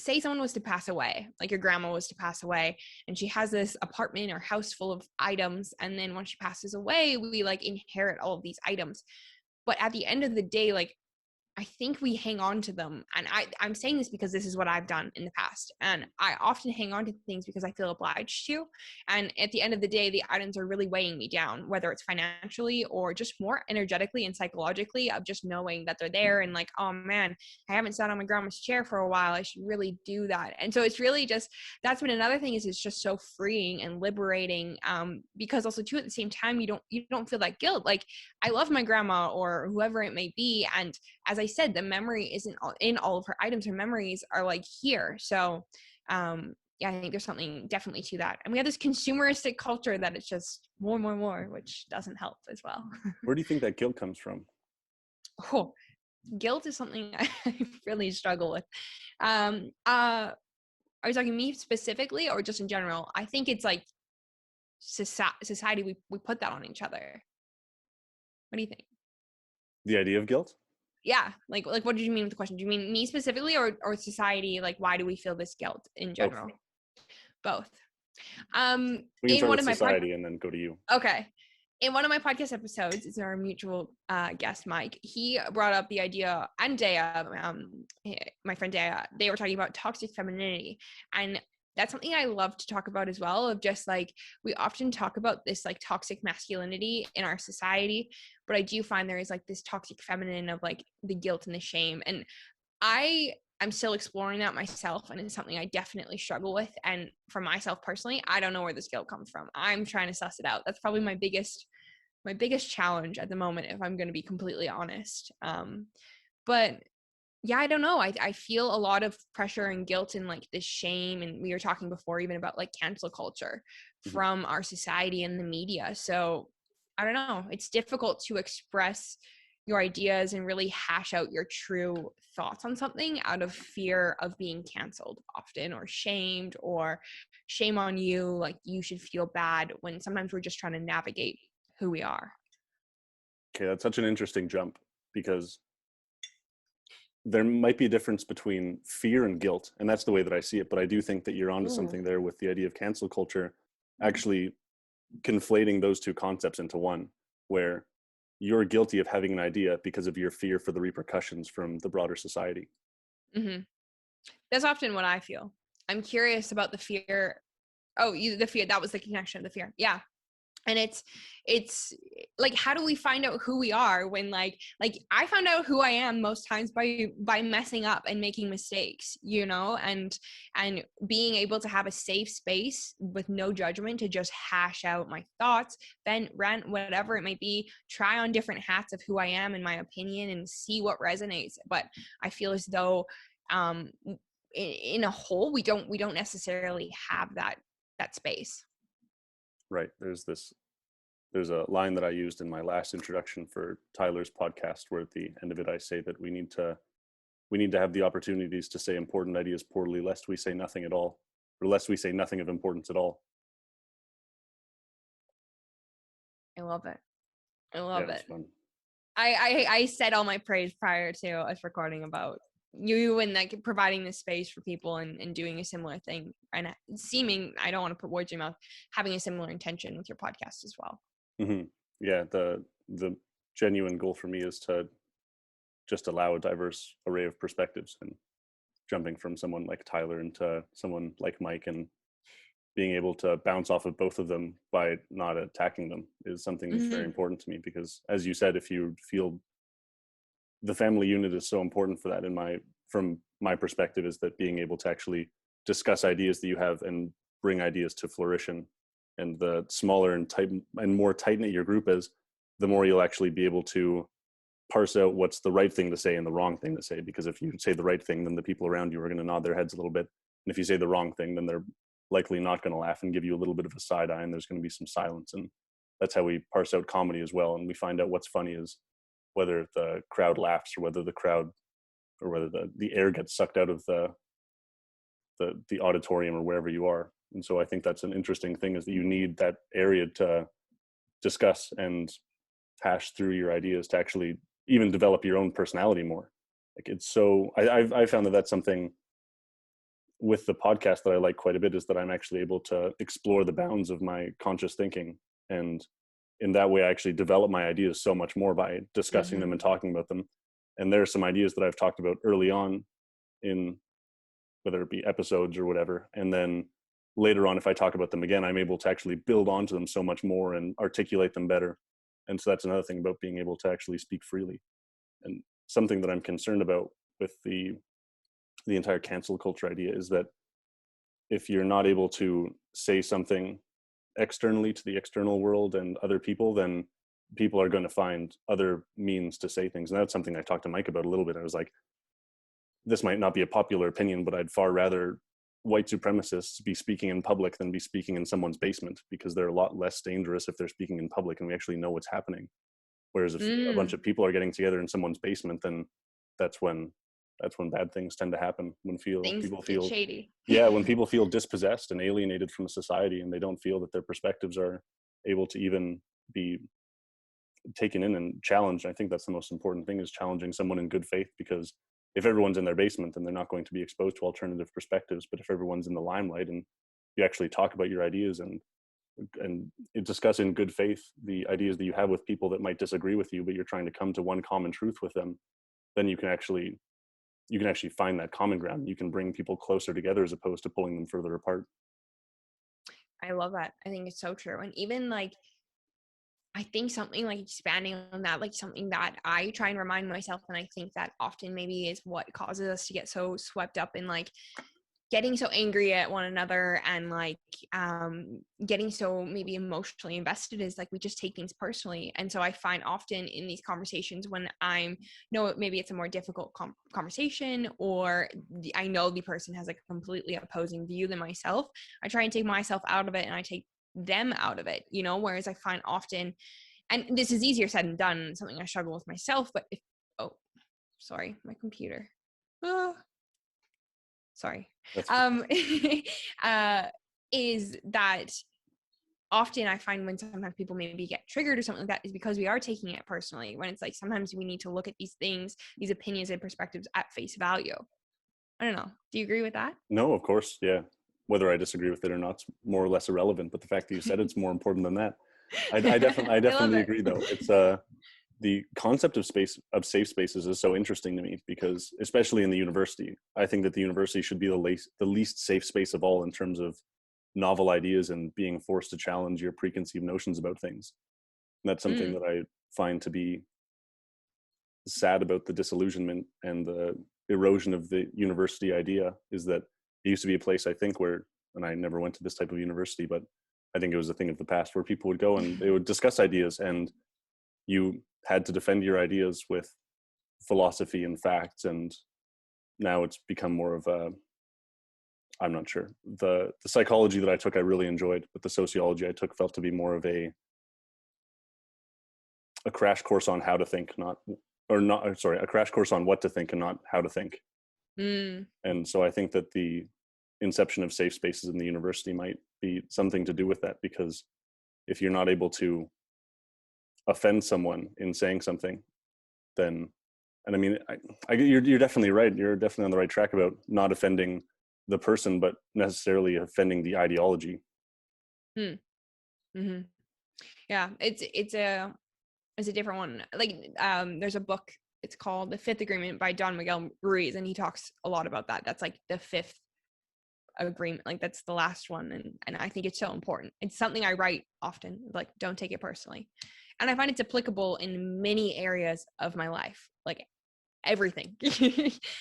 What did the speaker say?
say someone was to pass away, like your grandma was to pass away, and she has this apartment or house full of items, and then when she passes away, we like inherit all of these items. But at the end of the day, like, I think we hang on to them. And I'm saying this because this is what I've done in the past. And I often hang on to things because I feel obliged to. And at the end of the day, the items are really weighing me down, whether it's financially or just more energetically and psychologically, of just knowing that they're there and like, oh man, I haven't sat on my grandma's chair for a while. I should really do that. And so it's really just, that's been another thing, is it's just so freeing and liberating. Because also too, at the same time, you don't feel that guilt. Like, I love my grandma or whoever it may be. And as I said, the memory isn't in all of her items. Her memories are like here. So yeah, I think there's something definitely to that. And we have this consumeristic culture that it's just more, which doesn't help as well. Where do you think that guilt comes from? Oh, guilt is something I really struggle with. Are you talking me specifically or just in general? I think it's like society, we put that on each other. What do you think? The idea of guilt? Yeah, like what did you mean with the question? Do you mean me specifically or society? Like, why do we feel this guilt in general? Both. We can start with society and then go to you. Okay. In one of my podcast episodes, it's our mutual guest, Mike. He brought up the idea, and Dea, my friend Dea, they were talking about toxic femininity. And that's something I love to talk about as well, of just like, we often talk about this like toxic masculinity in our society, but I do find there is like this toxic feminine of like the guilt and the shame. And I'm still exploring that myself, and it's something I definitely struggle with. And for myself personally, I don't know where this guilt comes from. I'm trying to suss it out. That's probably my biggest challenge at the moment, if I'm going to be completely honest. But yeah, I don't know. I feel a lot of pressure and guilt and like this shame. And we were talking before even about like cancel culture from our society and the media. So I don't know. It's difficult to express your ideas and really hash out your true thoughts on something out of fear of being canceled often, or shamed, or shame on you. Like, you should feel bad, when sometimes we're just trying to navigate who we are. Okay, that's such an interesting jump, because there might be a difference between fear and guilt, and that's the way that I see it. But I do think that you're onto something there with the idea of cancel culture, actually conflating those two concepts into one, where you're guilty of having an idea because of your fear for the repercussions from the broader society. Mm-hmm. That's often what I feel. I'm curious about the fear. Oh, the fear, that was the connection, the fear. Yeah. And it's like, how do we find out who we are when like I found out who I am most times by messing up and making mistakes, you know, and being able to have a safe space with no judgment to just hash out my thoughts, then rant, whatever it may be, try on different hats of who I am and my opinion and see what resonates. But I feel as though in a whole, we don't necessarily have that space. Right. There's a line that I used in my last introduction for Tyler's podcast, where at the end of it I say that we need to have the opportunities to say important ideas poorly, lest we say nothing at all, or lest we say nothing of importance at all. I love it. I love it. Fun. I said all my praise prior to us recording about you and like providing this space for people and doing a similar thing, and seeming, I don't want to put words in your mouth, having a similar intention with your podcast as well. Mm-hmm. Yeah, the genuine goal for me is to just allow a diverse array of perspectives, and jumping from someone like Tyler into someone like Mike and being able to bounce off of both of them by not attacking them is something that's very important to me, because as you said, if you feel the family unit is so important for that, from my perspective, is that being able to actually discuss ideas that you have and bring ideas to fruition. And the smaller and more tight-knit your group is, the more you'll actually be able to parse out what's the right thing to say and the wrong thing to say. Because if you say the right thing, then the people around you are going to nod their heads a little bit. And if you say the wrong thing, then they're likely not going to laugh and give you a little bit of a side eye, and there's going to be some silence. And that's how we parse out comedy as well. And we find out what's funny is whether the crowd laughs, or whether the air gets sucked out of the auditorium or wherever you are. And so I think that's an interesting thing, is that you need that area to discuss and hash through your ideas to actually even develop your own personality more. Like, it's so, I found that that's something with the podcast that I like quite a bit is that I'm actually able to explore the bounds of my conscious thinking. And in that way, I actually develop my ideas so much more by discussing them and talking about them. And there are some ideas that I've talked about early on in whether it be episodes or whatever. And then later on, if I talk about them again, I'm able to actually build onto them so much more and articulate them better. And so that's another thing about being able to actually speak freely. And something that I'm concerned about with the entire cancel culture idea is that if you're not able to say something externally to the external world and other people, then people are going to find other means to say things. And that's something I talked to Mike about a little bit. I was like, this might not be a popular opinion, but I'd far rather white supremacists be speaking in public than be speaking in someone's basement, because they're a lot less dangerous if they're speaking in public and we actually know what's happening. Whereas if a bunch of people are getting together in someone's basement, then that's when bad things tend to happen. When people feel shady. Yeah, when people feel dispossessed and alienated from society, and they don't feel that their perspectives are able to even be taken in and challenged. I think that's the most important thing, is challenging someone in good faith, because if everyone's in their basement, then they're not going to be exposed to alternative perspectives. But if everyone's in the limelight and you actually talk about your ideas and discuss in good faith the ideas that you have with people that might disagree with you, but you're trying to come to one common truth with them, then you can actually find that common ground. You can bring people closer together as opposed to pulling them further apart. I love that. I think it's so true. And even like, I think something like expanding on that, like something that I try and remind myself, and I think that often maybe is what causes us to get so swept up in like getting so angry at one another and like getting so maybe emotionally invested, is like we just take things personally. And so I find often in these conversations when maybe it's a more difficult conversation, or I know the person has a completely opposing view than myself, I try and take myself out of it and I take them out of it, whereas I find often, and this is easier said than done, something I struggle with myself, but sorry, my computer. Sorry. Is that often I find when sometimes people maybe get triggered or something like that is because we are taking it personally, when it's like sometimes we need to look at these things, these opinions and perspectives at face value. I don't know. Do you agree with that? No, of course. Yeah. Whether I disagree with it or not, it's more or less irrelevant. But the fact that you said it's more important than that. I definitely agree, though. It's the concept of safe spaces is so interesting to me, because especially in the university, I think that the university should be the least safe space of all in terms of novel ideas and being forced to challenge your preconceived notions about things. And that's something that I find to be sad about the disillusionment and the erosion of the university idea, is that it used to be a place, I think, where, and I never went to this type of university, but I think it was a thing of the past, where people would go and they would discuss ideas, and you had to defend your ideas with philosophy and facts. And now it's become more of a, I'm not sure. The psychology that I took, I really enjoyed, but the sociology I took felt to be more of a crash course on how to think, a crash course on what to think and not how to think. And so I think that the inception of safe spaces in the university might be something to do with that, because if you're not able to offend someone in saying something, then, and I mean, you're definitely right. You're definitely on the right track about not offending the person, but necessarily offending the ideology. Mm-hmm. Yeah, it's a different one. Like, there's a book. It's called The Fifth Agreement by Don Miguel Ruiz, and he talks a lot about that. That's like the fifth agreement, like that's the last one, and I think it's so important. It's something I write often, like, don't take it personally. And I find it's applicable in many areas of my life, like everything.